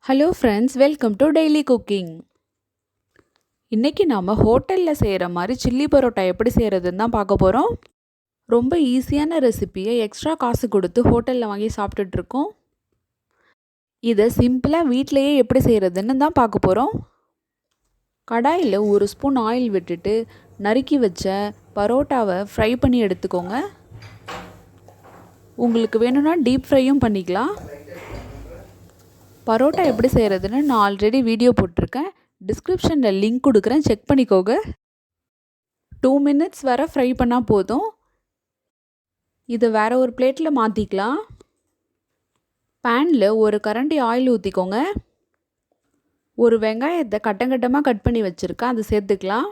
Hello friends, welcome to daily cooking. இன்றைக்கி நாம் ஹோட்டலில் செய்கிற மாதிரி சில்லி பரோட்டா எப்படி செய்கிறதுன்னு தான் பார்க்க போகிறோம். ரொம்ப ஈஸியான ரெசிப்பியை எக்ஸ்ட்ரா காசு கொடுத்து ஹோட்டலில் வாங்கி சாப்பிட்டுட்ருக்கோம். இதை சிம்பிளாக வீட்டிலையே எப்படி செய்கிறதுன்னு தான் பார்க்க போகிறோம். கடாயில் 1 ஸ்பூன் ஆயில் விட்டுட்டு நறுக்கி வச்ச பரோட்டாவை ஃப்ரை பண்ணி எடுத்துக்கோங்க. உங்களுக்கு வேணும்னா டீப் ஃப்ரையும் பண்ணிக்கலாம். பரோட்டா எப்படி செய்கிறதுன்னு நான் ஆல்ரெடி வீடியோ போட்டிருக்கேன். டிஸ்கிரிப்ஷனில் லிங்க் கொடுக்குறேன், செக் பண்ணிக்கோங்க. 2 மினிட்ஸ் வரை ஃப்ரை பண்ணால் போதும். இதை வேறு ஒரு பிளேட்டில் மாற்றிக்கலாம். பேனில் ஒரு கரண்டி ஆயில் ஊற்றிக்கோங்க. ஒரு வெங்காயத்தை கட்டங்கட்டமாக கட் பண்ணி வச்சுருக்கேன், அதை சேர்த்துக்கலாம்.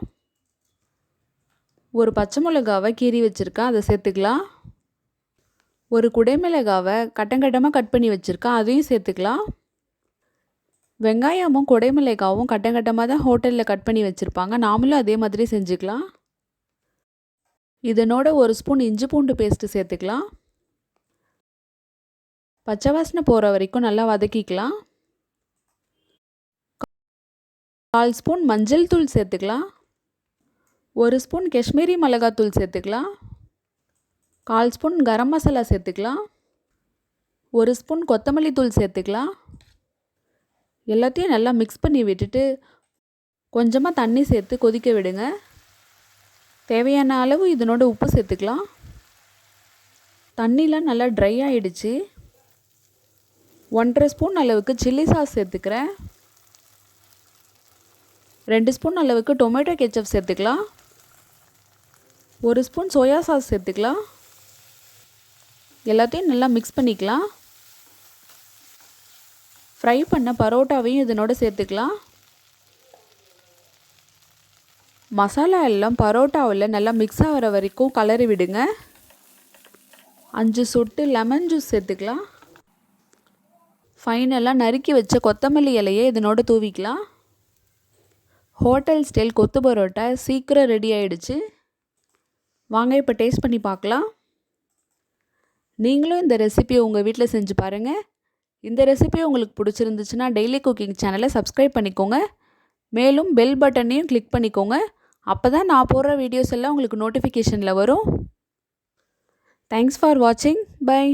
ஒரு பச்சை மிளகாவை கீறி வச்சுருக்கேன், அதை சேர்த்துக்கலாம். ஒரு குடைமிளகாவை கட்டங்கட்டமாக கட் பண்ணி வச்சுருக்கேன், அதையும் சேர்த்துக்கலாம். வெங்காயமும் குடைமிளகாவும் கட்டங்கட்டமாக தான் ஹோட்டலில் கட் பண்ணி வச்சுருப்பாங்க, நாமளும் அதே மாதிரி செஞ்சுக்கலாம். இதனோட 1 ஸ்பூன் இஞ்சி பூண்டு பேஸ்ட்டு சேர்த்துக்கலாம். பச்சை வாசனை போகிற வரைக்கும் நல்லா வதக்கிக்கலாம். 1/4 ஸ்பூன் மஞ்சள் தூள் சேர்த்துக்கலாம். 1 ஸ்பூன் காஷ்மீரி மிளகாத்தூள் சேர்த்துக்கலாம். 1/4 ஸ்பூன் கரம் மசாலா சேர்த்துக்கலாம். 1 ஸ்பூன் கொத்தமல்லி தூள் சேர்த்துக்கலாம். எல்லாத்தையும் நல்லா மிக்ஸ் பண்ணி விட்டுட்டு கொஞ்சமாக தண்ணி சேர்த்து கொதிக்க விடுங்க. தேவையான அளவு இதனோட உப்பு சேர்த்துக்கலாம். தண்ணிலாம் நல்லா ட்ரை ஆகிடுச்சு. 1.5 ஸ்பூன் அளவுக்கு சில்லி சாஸ் சேர்த்துக்கிறேன். 2 ஸ்பூன் அளவுக்கு டொமேட்டோ கெச்சப் சேர்த்துக்கலாம். 1 ஸ்பூன் சோயா சாஸ் சேர்த்துக்கலாம். எல்லாத்தையும் நல்லா மிக்ஸ் பண்ணிக்கலாம். ஃப்ரை பண்ண பரோட்டாவையும் இதனோட சேர்த்துக்கலாம். மசாலா எல்லாம் பரோட்டாவில் நல்லா மிக்ஸ் ஆகிற வரைக்கும் கலரி விடுங்க. 5 சொட்டு லெமன் ஜூஸ் சேர்த்துக்கலாம். ஃபைனலாக நறுக்கி வச்ச கொத்தமல்லி இலையை இதனோட தூவிக்கலாம். ஹோட்டல் ஸ்டைல் கொத்து பரோட்டா சீக்கிரம் ரெடி ஆகிடுச்சு. வாங்க இப்போ டேஸ்ட் பண்ணி பார்க்கலாம். நீங்களும் இந்த ரெசிபியை உங்கள் வீட்டில் செஞ்சு பாருங்கள். இந்த ரெசிபி உங்களுக்கு பிடிச்சிருந்துச்சுன்னா டெய்லி குக்கிங் சேனலை சப்ஸ்கிரைப் பண்ணிக்கோங்க. மேலும் பெல் பட்டனையும் கிளிக் பண்ணிக்கோங்க. அப்போ தான் நான் போடுற வீடியோஸ் எல்லாம் உங்களுக்கு நோட்டிஃபிகேஷனில் வரும். தேங்க்ஸ் ஃபார் வாட்சிங். பை.